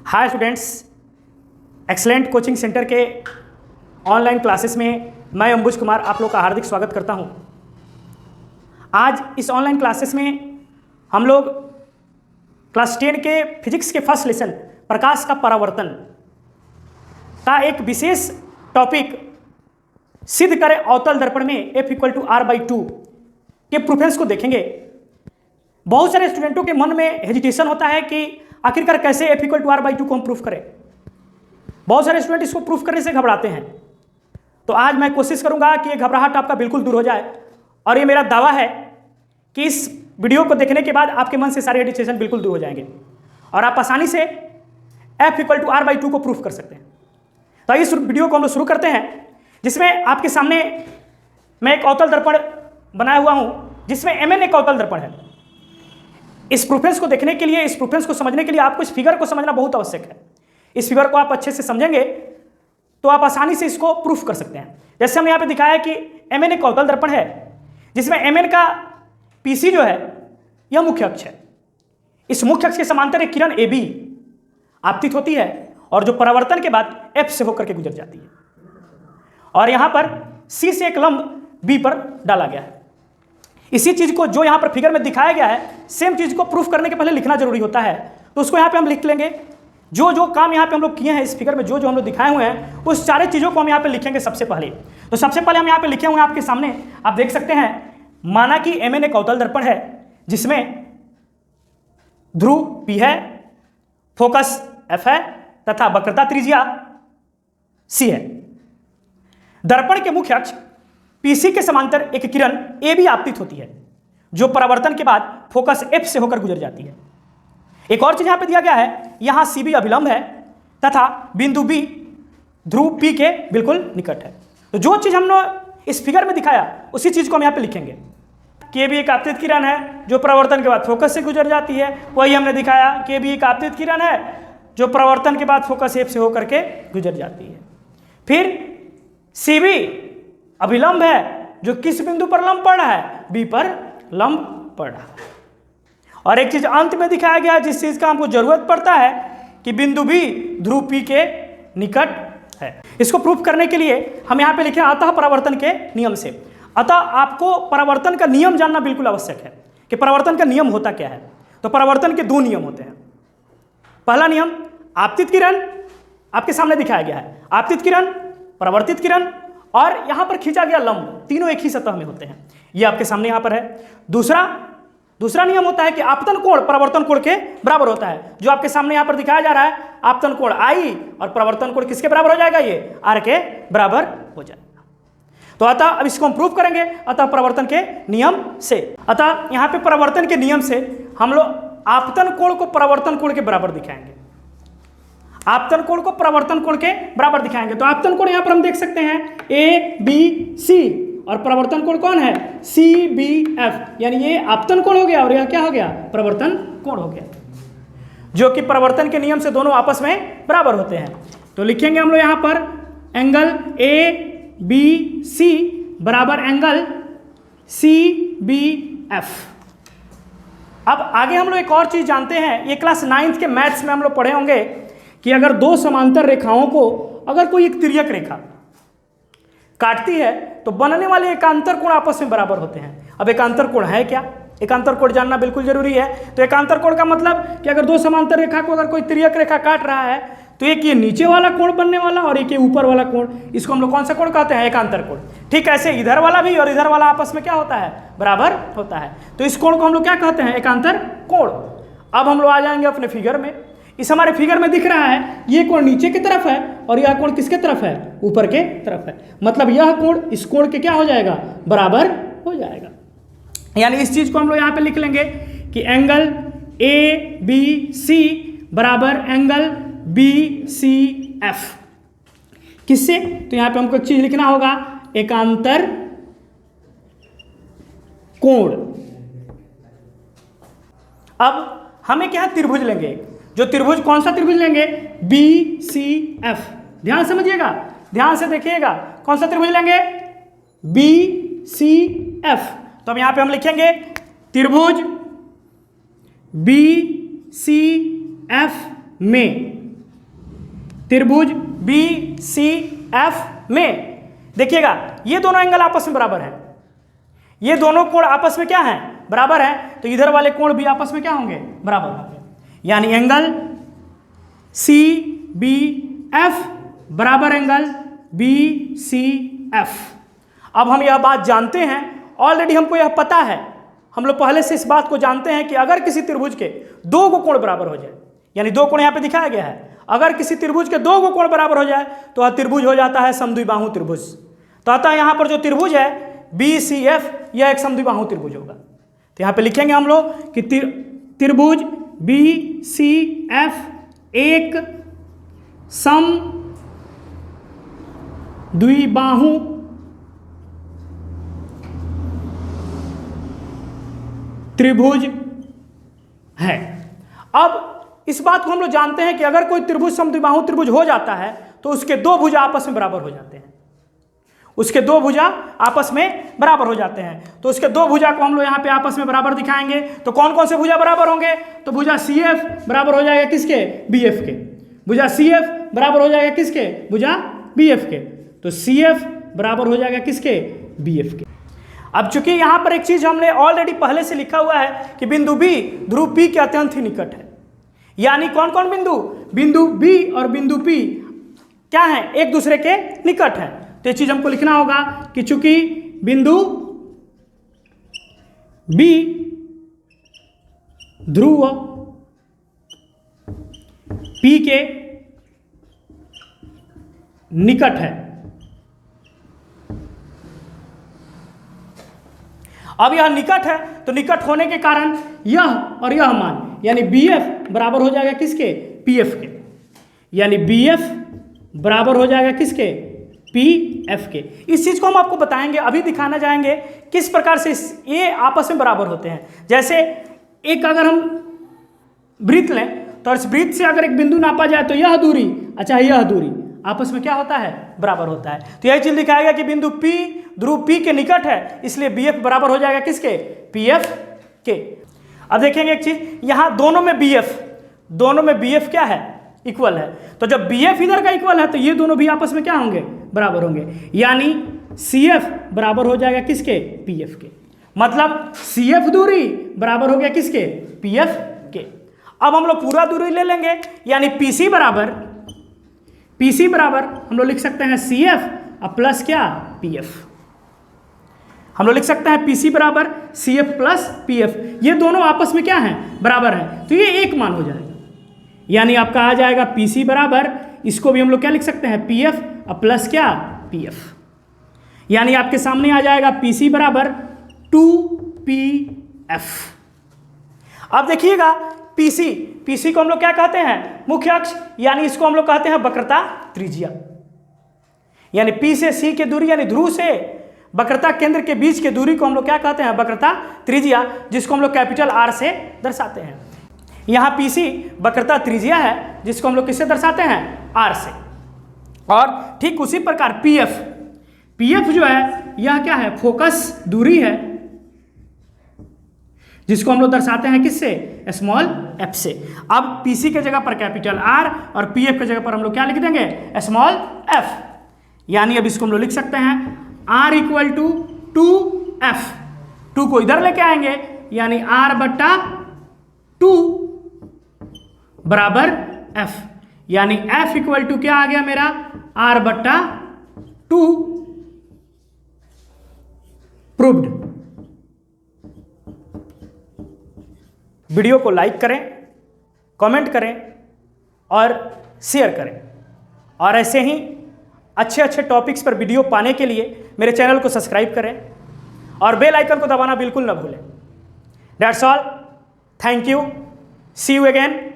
Hi students, excellent coaching centre के online classes में मैं अंबुज कुमार आप लोग का हार्दिक स्वागत करता हूं। आज इस ऑनलाइन क्लासेस में हम लोग क्लास 10 के फिजिक्स के फर्स्ट लेसन प्रकाश का परावर्तन का एक विशेष टॉपिक सिद्ध करें अवतल दर्पण में F=r/2 के प्रूफेंस को देखेंगे। बहुत सारे स्टूडेंटों के मन में हेजिटेशन होता है कि आखिरकार कैसे F=r/2 को हम प्रूफ करें। बहुत सारे स्टूडेंट इसको प्रूफ करने से घबराते हैं, तो आज मैं कोशिश करूंगा कि ये घबराहट आपका बिल्कुल दूर हो जाए। और ये मेरा दावा है कि इस वीडियो को देखने के बाद आपके मन से सारे हेजिटेशन बिल्कुल दूर हो जाएंगे और आप आसानी से F=r/2 को प्रूफ कर सकते हैं। तो इस वीडियो को हम लोग शुरू करते हैं, जिसमें आपके सामने मैं एक अवतल दर्पण बनाया हुआ हूं, जिसमें Mn एक अवतल दर्पण है। इस प्रूफेंस को देखने के लिए, इस प्रूफेंस को समझने के लिए आपको इस फिगर को समझना बहुत आवश्यक है। इस फिगर को आप अच्छे से समझेंगे तो आप आसानी से इसको प्रूफ कर सकते हैं। जैसे हमने यहाँ पे दिखाया कि Mn एक अवतल दर्पण है, जिसमें Mn का PC जो है यह मुख्य अक्ष है। इस मुख्य अक्ष के समांतर एक किरण AB आपतित होती है और जो परावर्तन के बाद F से होकर के गुजर जाती है, और यहाँ पर C से एक लंब B पर डाला गया है। इसी चीज को जो यहाँ पर फिगर में दिखाया गया है, सेम चीज को प्रूफ करने के पहले लिखना जरूरी होता है, तो उसको यहाँ पे हम लिख लेंगे। जो जो काम यहाँ पे हम लोग किए हैं इस फिगर में, जो जो हम लोग दिखाए हुए हैं, उस सारे चीजों को हम यहाँ पे लिखेंगे सबसे पहले। तो सबसे पहले हम यहाँ पे लिखे हुए हैं आपके सामने, आप देख सकते हैं। माना कि Mn एक अवतल दर्पण है जिसमें ध्रुव P है, फोकस F है तथा वक्रता त्रिज्या C है। दर्पण के मुख्य अक्ष PC के समांतर एक किरण AB आपतित होती है, जो परावर्तन के बाद फोकस F से होकर गुजर जाती है। एक और चीज यहां पे दिया गया है, यहां CB अभिलंब है तथा बिंदु B ध्रुव P के बिल्कुल निकट है। तो जो चीज हमने इस फिगर में दिखाया उसी चीज को हम यहां पे लिखेंगे। KB एक आपतित किरण है जो परावर्तन के बाद फोकस से गुजर जाती है, वही हमने दिखाया। KB एक आपतित किरण है जो परावर्तन के बाद फोकस F से होकर के गुजर जाती है। फिर CB अभिलंब है जो किस बिंदु पर लंब पड़ रहा है, B पर लंब पड़ रहा है। और एक चीज अंत में दिखाया गया जिस चीज का हमको जरूरत पड़ता है कि बिंदु B ध्रुव P के निकट है। इसको प्रूफ करने के लिए हम यहाँ पे लिखे अतः परावर्तन के नियम से। अतः आपको परावर्तन का नियम जानना बिल्कुल आवश्यक है कि परावर्तन का नियम होता क्या है। तो परावर्तन के दो नियम होते हैं। पहला नियम, आपतित किरण आपके सामने दिखाया गया है, आपतित किरण, परावर्तित किरण और यहां पर खींचा गया लंब, तीनों एक ही सतह में होते हैं। ये आपके सामने यहां पर है। दूसरा नियम होता है कि आपतन कोण परावर्तन कोण के बराबर होता है, जो आपके सामने यहां पर दिखाया जा रहा है। आपतन कोण I और परावर्तन कोण किसके बराबर हो जाएगा, ये R के बराबर हो जाएगा। तो अतः अब इसको हम प्रूफ करेंगे अतः परावर्तन के नियम से। अतः यहां पे परावर्तन के नियम से हम लोग आपतन कोण को परावर्तन कोण के बराबर दिखाएंगे। आपतन कोण को परावर्तन कोण के बराबर दिखाएंगे। तो आपतन कोण यहां पर हम देख सकते हैं ABC और परावर्तन कोण कौन है, CBF, यानी ये आपतन कोण हो गया और यह क्या हो गया, परावर्तन कोण हो गया, जो कि परावर्तन के नियम से दोनों आपस में बराबर होते हैं। तो लिखेंगे हम लोग यहां पर एंगल ABC बराबर एंगल CBF। अब आगे हम लोग एक और चीज जानते हैं, ये क्लास 9th के मैथ्स में हम लोग पढ़े होंगे कि अगर दो समांतर रेखाओं को अगर कोई एक तिर्यक रेखा काटती है तो बनने वाले एकांतर कोण आपस में बराबर होते हैं। अब एकांतर कोण है क्या, एकांतर कोण जानना बिल्कुल जरूरी है। तो एकांतर कोण का मतलब कि अगर दो समांतर रेखा को अगर कोई तिर्यक रेखा काट रहा है तो एक ये नीचे वाला कोण बनने वाला और एक ये ऊपर वाला कोण, इसको हम लोग कौन सा कोण कहते हैं, एकांतर कोण। ठीक ऐसे इधर वाला भी और इधर वाला आपस में क्या होता है, बराबर होता है। तो इस कोण को हम लोग क्या कहते हैं, एकांतर कोण। अब हम लोग आ जाएंगे अपने फिगर में। इस हमारे फिगर में दिख रहा है ये कोण नीचे की तरफ है और यह कोण किसके तरफ है, ऊपर के तरफ है। मतलब यह कोण इस कोण के क्या हो जाएगा, बराबर हो जाएगा। यानी इस चीज को हम लोग यहाँ पे लिख लेंगे कि एंगल ABC बराबर एंगल BCF। किससे, तो यहाँ पे हमको एक चीज लिखना होगा, एकांतर कोण। अब हम एक यहाँ त्रिभुज लेंगे, जो त्रिभुज कौन सा त्रिभुज लेंगे, BCF। ध्यान समझिएगा, ध्यान से देखिएगा, कौन सा त्रिभुज लेंगे, BCF। तो अब यहां पे हम लिखेंगे त्रिभुज BCF में त्रिभुज बी सी एफ में देखिएगा ये दोनों एंगल आपस में बराबर है, ये दोनों कोण आपस में क्या है, बराबर है, तो इधर वाले कोण भी आपस में क्या होंगे, बराबर होंगे। यानी एंगल सी बी एफ बराबर एंगल बी सी एफ। अब हम यह बात जानते हैं, ऑलरेडी हमको यह पता है, हम लोग पहले से इस बात को जानते हैं कि अगर किसी त्रिभुज के दो गो कोण बराबर हो जाए, यानी दो कोण यहाँ पे दिखाया गया है, अगर किसी त्रिभुज के दो गो कोण बराबर हो जाए तो वह त्रिभुज हो जाता है समद्विबाहु त्रिभुज। तो अतः यहाँ पर जो त्रिभुज है बी सी एफ यह एक समद्विबाहु त्रिभुज होगा। तो यहाँ पे लिखेंगे हम लोग कि त्रिभुज बी सी एफ एक समद्विबाहु त्रिभुज है। अब इस बात को हम लोग जानते हैं कि अगर कोई त्रिभुज समद्विबाहु त्रिभुज हो जाता है तो उसके दो भुजा आपस में बराबर हो जाते हैं, उसके दो भुजा आपस में बराबर हो जाते हैं। तो उसके दो भुजा को हम लोग यहाँ पे आपस में बराबर दिखाएंगे। तो कौन कौन से भुजा बराबर होंगे, तो भुजा सी एफ बराबर हो जाएगा किसके, बी एफ के। भुजा सी एफ बराबर हो जाएगा किसके, भुजा बी एफ के। तो सी एफ बराबर हो जाएगा किसके, बी एफ के। अब चूंकि यहाँ पर एक चीज हमने ऑलरेडी पहले से लिखा हुआ है कि बिंदु बी ध्रुव पी के अत्यंत ही निकट है। यानी कौन कौन बिंदु, बिंदु बी और बिंदु पी क्या है, एक दूसरे के निकट है। तो ये चीज हमको लिखना होगा कि चूंकि बिंदु बी ध्रुव पी के निकट है। अब यह निकट है तो निकट होने के कारण यह और यह मान यानी बी एफ बराबर हो जाएगा किसके, पी एफ के। यानी बी एफ बराबर हो जाएगा किसके, पी एफ के। इस चीज को हम आपको बताएंगे, अभी दिखाना जाएंगे किस प्रकार से ये आपस में बराबर होते हैं। जैसे एक अगर हम वृत्त लें तो इस वृत्त से अगर एक बिंदु नापा जाए तो यह दूरी अच्छा यह दूरी आपस में क्या होता है, बराबर होता है। तो यही चीज दिखाएगा कि बिंदु P ध्रुव P के निकट है, इसलिए BF बराबर हो जाएगा किसके, PF के। अब देखेंगे एक चीज, यहां दोनों में BF क्या है, इक्वल है। तो जब BF इधर का इक्वल है तो ये दोनों भी आपस में क्या होंगे, बराबर होंगे। यानी CF बराबर हो जाएगा किसके, PF के। मतलब CF दूरी बराबर हो गया किसके, PF के। अब हम लोग पूरा दूरी ले लेंगे, यानी PC बराबर हम लोग लिख सकते हैं CF और प्लस क्या, PF। हम लोग लिख सकते हैं PC बराबर CF प्लस PF। ये दोनों आपस में क्या हैं, बराबर हैं, तो ये एक मान हो जाएगा। यानी आपका आ जाएगा PC बराबर, इसको भी हम लोग क्या लिख सकते हैं, PF और प्लस क्या, PF। यानी आपके सामने आ जाएगा PC बराबर 2PF। अब देखिएगा PC को हम लोग क्या कहते हैं, मुख्य अक्ष, यानी इसको हम लोग कहते हैं वक्रता त्रिज्या। यानी P से C की दूरी यानी ध्रुव से वक्रता केंद्र के बीच की दूरी को हम लोग क्या कहते हैं, वक्रता त्रिज्या, जिसको हम लोग कैपिटल R से दर्शाते हैं। यहाँ PC वक्रता त्रिज्या है, जिसको हम लोग किससे दर्शाते हैं, R से। और ठीक उसी प्रकार PF जो है यह क्या है, फोकस दूरी है, जिसको हम लोग दर्शाते हैं किससे, स्मॉल f से। अब PC के जगह पर कैपिटल R और PF के जगह पर हम लोग क्या लिख देंगे, स्मॉल f। यानी अब इसको हम लोग लिख सकते हैं R इक्वल टू 2f। 2 को इधर लेके आएंगे, यानी R बट्टा 2 बराबर f। यानी f इक्वल टू क्या आ गया मेरा, R बट्टा 2 प्रूव्ड। वीडियो को लाइक करें, कमेंट करें और शेयर करें। और ऐसे ही अच्छे अच्छे टॉपिक्स पर वीडियो पाने के लिए मेरे चैनल को सब्सक्राइब करें और बेल आइकन को दबाना बिल्कुल ना भूलें। That's all, thank you, see you again.